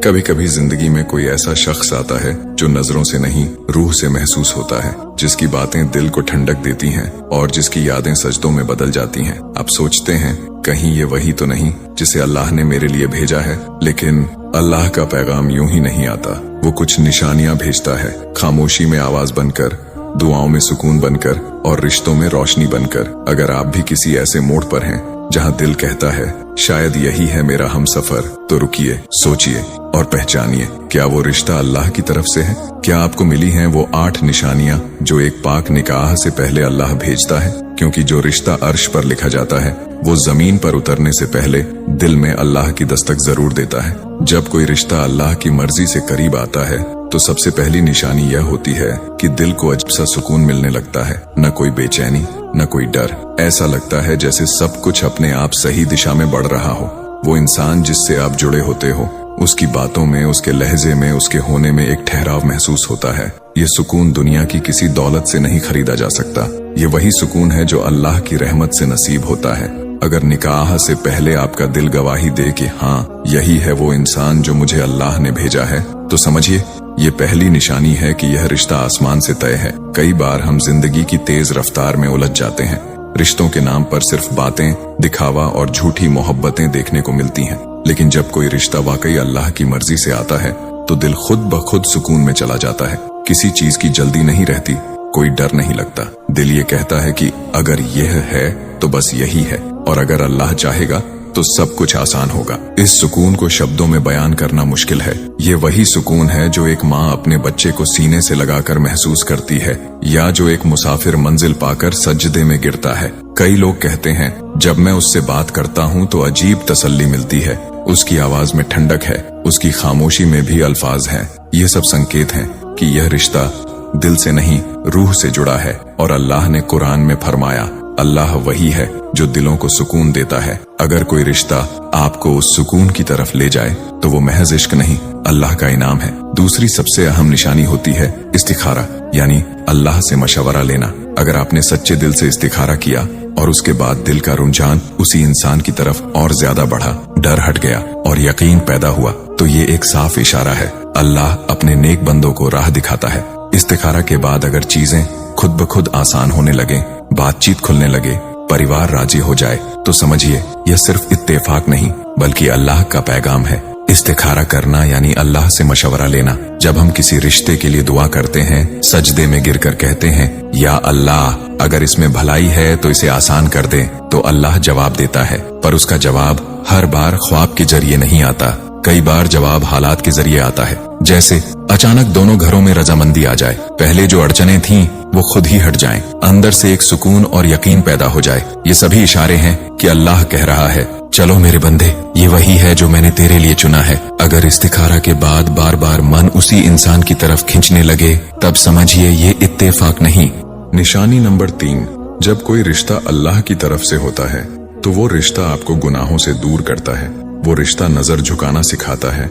कभी कभी जिंदगी में कोई ऐसा शख्स आता है जो नजरों से नहीं रूह से महसूस होता है, जिसकी बातें दिल को ठंडक देती हैं और जिसकी यादें सजदों में बदल जाती हैं। आप सोचते हैं कहीं ये वही तो नहीं जिसे अल्लाह ने मेरे लिए भेजा है, लेकिन अल्लाह का पैगाम यूं ही नहीं आता। वो कुछ निशानियां भेजता है, खामोशी में आवाज बनकर, दुआओं में सुकून बनकर और रिश्तों में रोशनी बनकर। अगर आप भी किसी ऐसे मोड़ पर हैं जहां दिल कहता है शायद यही है मेरा हमसफर, तो रुकिए, सोचिए और पहचानिए, क्या वो रिश्ता अल्लाह की तरफ से है? क्या आपको मिली हैं वो 8 निशानियां जो एक पाक निकाह से पहले अल्लाह भेजता है? क्योंकि जो रिश्ता अर्श पर लिखा जाता है वो जमीन पर उतरने से पहले दिल में अल्लाह की दस्तक जरूर देता है। जब कोई रिश्ता अल्लाह की मर्जी से करीब आता है तो सबसे पहली निशानी यह होती है कि दिल को अजब सा सुकून मिलने लगता है। न कोई बेचैनी, न कोई डर। ऐसा लगता है जैसे सब कुछ अपने आप सही दिशा में बढ़ रहा हो। वो इंसान जिससे आप जुड़े होते हो, उसकी बातों में, उसके लहजे में, उसके होने में एक ठहराव महसूस होता है। ये सुकून दुनिया की किसी दौलत से नहीं खरीदा जा सकता। ये वही सुकून है जो अल्लाह की रहमत से नसीब होता है। अगर निकाह से पहले आपका दिल गवाही दे कि हाँ, यही है वो इंसान जो मुझे अल्लाह ने भेजा है, तो समझिए ये पहली निशानी है कि यह रिश्ता आसमान से तय है। कई बार हम जिंदगी की तेज रफ्तार में उलझ जाते हैं। रिश्तों के नाम पर सिर्फ बातें, दिखावा और झूठी मोहब्बतें देखने को मिलती हैं, लेकिन जब कोई रिश्ता वाकई अल्लाह की मर्जी से आता है तो दिल खुद ब खुद सुकून में चला जाता है। किसी चीज की जल्दी नहीं रहती, कोई डर नहीं लगता। दिल ये कहता है कि अगर यह है तो बस यही है, और अगर अल्लाह चाहेगा तो सब कुछ आसान होगा। इस सुकून को शब्दों में बयान करना मुश्किल है। ये वही सुकून है जो एक माँ अपने बच्चे को सीने से लगाकर महसूस करती है, या जो एक मुसाफिर मंजिल पाकर सजदे में गिरता है। कई लोग कहते हैं जब मैं उससे बात करता हूँ तो अजीब तसल्ली मिलती है, उसकी आवाज में ठंडक है, उसकी खामोशी में भी अल्फाज हैं। ये सब संकेत हैं कि यह रिश्ता दिल से नहीं रूह से जुड़ा है। और अल्लाह ने कुरान में फरमाया, अल्लाह वही है जो दिलों को सुकून देता है। अगर कोई रिश्ता आपको उस सुकून की तरफ ले जाए तो वो महज इश्क नहीं, अल्लाह का इनाम है। दूसरी सबसे अहम निशानी होती है इस्तिखारा, यानी अल्लाह से मशवरा लेना। अगर आपने सच्चे दिल से इस्तिखारा किया और उसके बाद दिल का रुझान उसी इंसान की तरफ और ज्यादा बढ़ा, डर हट गया और यकीन पैदा हुआ, तो ये एक साफ इशारा है अल्लाह अपने नेक बंदों को राह दिखाता है। इस्तिखारा के बाद अगर चीजें खुद ब खुद आसान होने लगे, बातचीत खुलने लगे, परिवार राजी हो जाए, तो समझिए यह सिर्फ इत्तेफाक नहीं बल्कि अल्लाह का पैगाम है। इस्तिखारा करना यानी अल्लाह से मशवरा लेना। जब हम किसी रिश्ते के लिए दुआ करते हैं, सजदे में गिरकर कहते हैं या अल्लाह अगर इसमें भलाई है तो इसे आसान कर दे, तो अल्लाह जवाब देता है। पर उसका जवाब हर बार ख्वाब के जरिए नहीं आता, कई बार जवाब हालात के जरिए आता है। जैसे अचानक दोनों घरों में रजामंदी आ जाए, पहले जो अड़चनें थीं वो खुद ही हट जाएं, अंदर से एक सुकून और यकीन पैदा हो जाए। ये सभी इशारे हैं कि अल्लाह कह रहा है, चलो मेरे बंदे, ये वही है जो मैंने तेरे लिए चुना है। अगर इस्तिखारा के बाद बार बार मन उसी इंसान की तरफ खींचने लगे, तब समझिए ये इत्तेफाक नहीं। निशानी नंबर 3, जब कोई रिश्ता अल्लाह की तरफ से होता है तो वो रिश्ता आपको गुनाहों से दूर करता है। वो रिश्ता नजर झुकाना सिखाता है,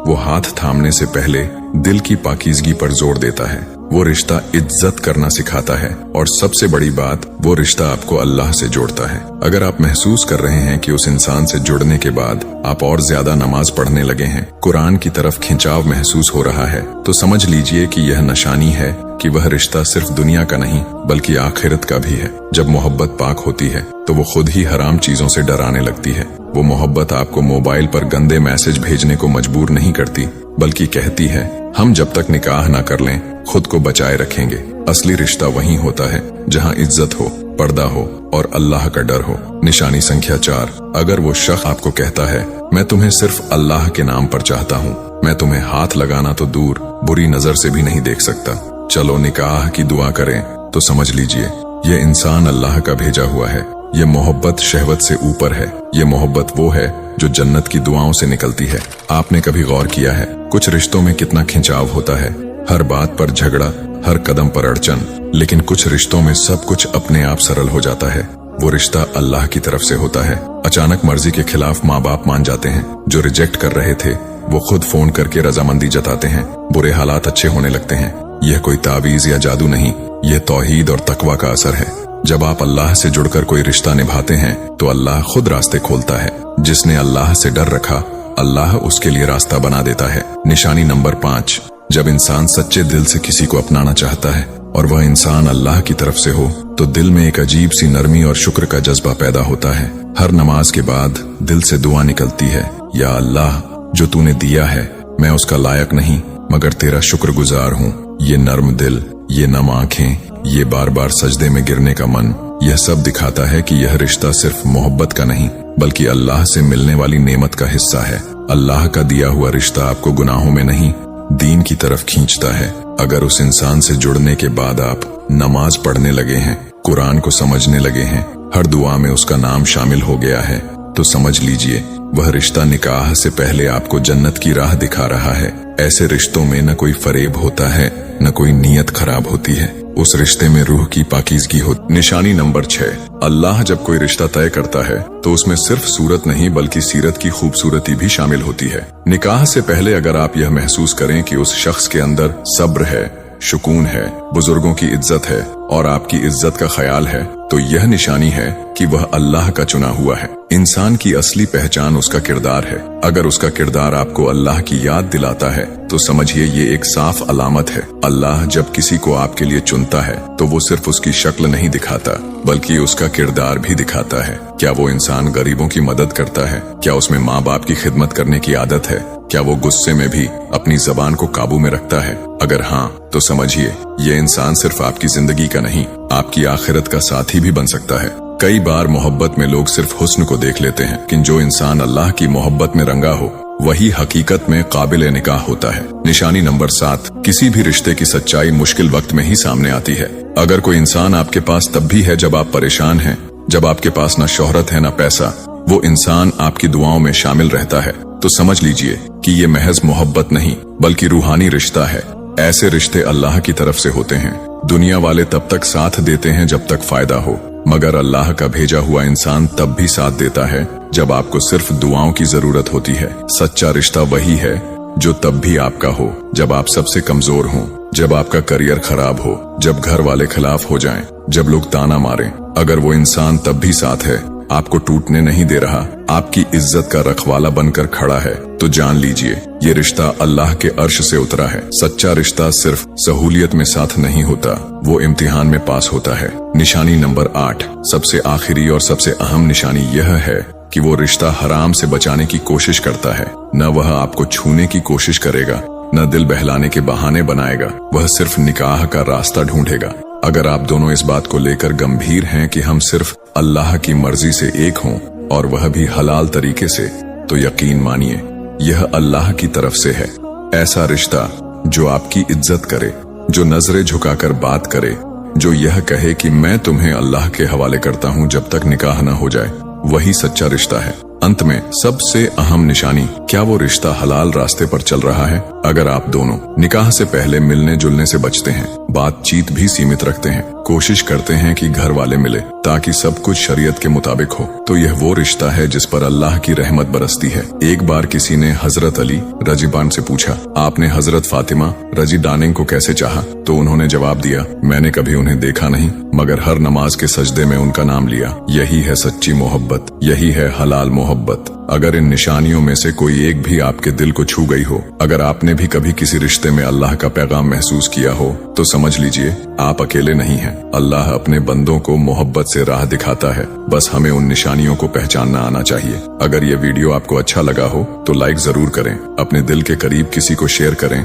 वो हाथ थामने से पहले दिल की पाकीज़गी पर जोर देता है, वो रिश्ता इज्जत करना सिखाता है, और सबसे बड़ी बात, वो रिश्ता आपको अल्लाह से जोड़ता है। अगर आप महसूस कर रहे हैं कि उस इंसान से जुड़ने के बाद आप और ज्यादा नमाज पढ़ने लगे हैं, कुरान की तरफ खिंचाव महसूस हो रहा है, तो समझ लीजिए कि यह निशानी है कि वह रिश्ता सिर्फ दुनिया का नहीं बल्कि आखिरत का भी है। जब मोहब्बत पाक होती है तो वो खुद ही हराम चीजों से डराने लगती है। वो मोहब्बत आपको मोबाइल पर गंदे मैसेज भेजने को मजबूर नहीं करती, बल्कि कहती है हम जब तक निकाह ना कर लें खुद को बचाए रखेंगे। असली रिश्ता वहीं होता है जहां इज्जत हो, पर्दा हो और अल्लाह का डर हो। निशानी संख्या 4, अगर वो शख्स आपको कहता है मैं तुम्हें सिर्फ अल्लाह के नाम पर चाहता हूँ, मैं तुम्हें हाथ लगाना तो दूर बुरी नजर से भी नहीं देख सकता, चलो निकाह की दुआ करें, तो समझ लीजिए ये इंसान अल्लाह का भेजा हुआ है। ये मोहब्बत शहवत से ऊपर है। ये मोहब्बत वो है जो जन्नत की दुआओं से निकलती है। आपने कभी गौर किया है कुछ रिश्तों में कितना खिंचाव होता है, हर बात पर झगड़ा, हर कदम पर अड़चन, लेकिन कुछ रिश्तों में सब कुछ अपने आप सरल हो जाता है। वो रिश्ता अल्लाह की तरफ से होता है। अचानक मर्जी के खिलाफ माँ बाप मान जाते हैं, जो रिजेक्ट कर रहे थे वो खुद फोन करके रजामंदी जताते हैं, बुरे हालात अच्छे होने लगते हैं। यह कोई तावीज या जादू नहीं, यह तौहीद और तकवा का असर है। जब आप अल्लाह से जुड़कर कोई रिश्ता निभाते हैं तो अल्लाह खुद रास्ते खोलता है। जिसने अल्लाह से डर रखा अल्लाह उसके लिए रास्ता बना देता है। निशानी नंबर 5, जब इंसान सच्चे दिल से किसी को अपनाना चाहता है और वह इंसान अल्लाह की तरफ से हो तो दिल में एक अजीब सी नरमी और शुक्र का जज्बा पैदा होता है। हर नमाज के बाद दिल से दुआ निकलती है, या अल्लाह, जो तूने दिया है मैं उसका लायक नहीं मगर तेरा शुक्रगुजार हूँ। ये नर्म दिल, ये नम आंखें, ये बार बार सजदे में गिरने का मन, यह सब दिखाता है कि यह रिश्ता सिर्फ मोहब्बत का नहीं बल्कि अल्लाह से मिलने वाली नेमत का हिस्सा है। अल्लाह का दिया हुआ रिश्ता आपको गुनाहों में नहीं, दीन की तरफ खींचता है। अगर उस इंसान से जुड़ने के बाद आप नमाज पढ़ने लगे हैं, कुरान को समझने लगे हैं, हर दुआ में उसका नाम शामिल हो गया है, तो समझ लीजिए वह रिश्ता निकाह से पहले आपको जन्नत की राह दिखा रहा है। ऐसे रिश्तों में न कोई फरेब होता है, न कोई नीयत खराब होती है, उस रिश्ते में रूह की पाकीज़गी होती। निशानी नंबर 6, अल्लाह जब कोई रिश्ता तय करता है तो उसमें सिर्फ सूरत नहीं बल्कि सीरत की खूबसूरती भी शामिल होती है। निकाह से पहले अगर आप यह महसूस करें कि उस शख्स के अंदर सब्र है, सुकून है, बुजुर्गों की इज्जत है और आपकी इज्जत का ख्याल है, तो यह निशानी है कि वह अल्लाह का चुना हुआ है। इंसान की असली पहचान उसका किरदार है। अगर उसका किरदार आपको अल्लाह की याद दिलाता है तो समझिए ये एक साफ अलामत है। अल्लाह जब किसी को आपके लिए चुनता है तो वो सिर्फ उसकी शक्ल नहीं दिखाता बल्कि उसका किरदार भी दिखाता है। क्या वो इंसान गरीबों की मदद करता है? क्या उसमें माँ बाप की खिदमत करने की आदत है? क्या वो गुस्से में भी अपनी जबान को काबू में रखता है? अगर हाँ, तो समझिए ये इंसान सिर्फ आपकी जिंदगी का नहीं, आपकी आखिरत का साथी भी बन सकता है। कई बार मोहब्बत में लोग सिर्फ हुस्न को देख लेते हैं, लेकिन जो इंसान अल्लाह की मोहब्बत में रंगा हो वही हकीकत में काबिल निकाह होता है। निशानी नंबर 7, किसी भी रिश्ते की सच्चाई मुश्किल वक्त में ही सामने आती है। अगर कोई इंसान आपके पास तब भी है जब आप परेशान हैं, जब आपके पास न शोहरत है न पैसा, वो इंसान आपकी दुआओं में शामिल रहता है, तो समझ लीजिए कि ये महज मोहब्बत नहीं बल्कि रूहानी रिश्ता है। ऐसे रिश्ते अल्लाह की तरफ से होते हैं। दुनिया वाले तब तक साथ देते हैं जब तक फायदा हो, मगर अल्लाह का भेजा हुआ इंसान तब भी साथ देता है जब आपको सिर्फ दुआओं की जरूरत होती है। सच्चा रिश्ता वही है जो तब भी आपका हो जब आप सबसे कमजोर हों, जब आपका करियर खराब हो, जब घर वाले खिलाफ हो जाएं, जब लोग ताना मारें। अगर वो इंसान तब भी साथ है, आपको टूटने नहीं दे रहा, आपकी इज्जत का रखवाला बनकर खड़ा है, तो जान लीजिए ये रिश्ता अल्लाह के अर्श से उतरा है। सच्चा रिश्ता सिर्फ सहूलियत में साथ नहीं होता, वो इम्तिहान में पास होता है। निशानी नंबर 8, सबसे आखिरी और सबसे अहम निशानी यह है कि वो रिश्ता हराम से बचाने की कोशिश करता है। न वह आपको छूने की कोशिश करेगा, न दिल बहलाने के बहाने बनाएगा, वह सिर्फ निकाह का रास्ता ढूंढेगा। अगर आप दोनों इस बात को लेकर गंभीर हैं कि हम सिर्फ अल्लाह की मर्जी से एक हों और वह भी हलाल तरीके से, तो यकीन मानिए यह अल्लाह की तरफ से है। ऐसा रिश्ता जो आपकी इज्जत करे, जो नजरें झुकाकर बात करे, जो यह कहे कि मैं तुम्हें अल्लाह के हवाले करता हूँ जब तक निकाह न हो जाए, वही सच्चा रिश्ता है। अंत में सबसे अहम निशानी, क्या वो रिश्ता हलाल रास्ते पर चल रहा है? अगर आप दोनों निकाह से पहले मिलने जुलने से बचते हैं, बातचीत भी सीमित रखते हैं, कोशिश करते हैं कि घर वाले मिले ताकि सब कुछ शरीयत के मुताबिक हो, तो यह वो रिश्ता है जिस पर अल्लाह की रहमत बरसती है। एक बार किसी ने हजरत अली रजीबान से पूछा, आपने हजरत फातिमा रजी डानिंग को कैसे चाहा? तो उन्होंने जवाब दिया, मैंने कभी उन्हें देखा नहीं मगर हर नमाज के सजदे में उनका नाम लिया। यही है सच्ची मोहब्बत, यही है हलाल मोहब्बत। अगर इन निशानियों में से कोई एक भी आपके दिल को छू गई हो, अगर आपने भी कभी किसी रिश्ते में अल्लाह का पैगाम महसूस किया हो, तो समझ लीजिए आप अकेले नहीं हैं। अल्लाह अपने बंदों को मोहब्बत से राह दिखाता है, बस हमें उन निशानियों को पहचानना आना चाहिए। अगर ये वीडियो आपको अच्छा लगा हो तो लाइक जरूर करें, अपने दिल के करीब किसी को शेयर करें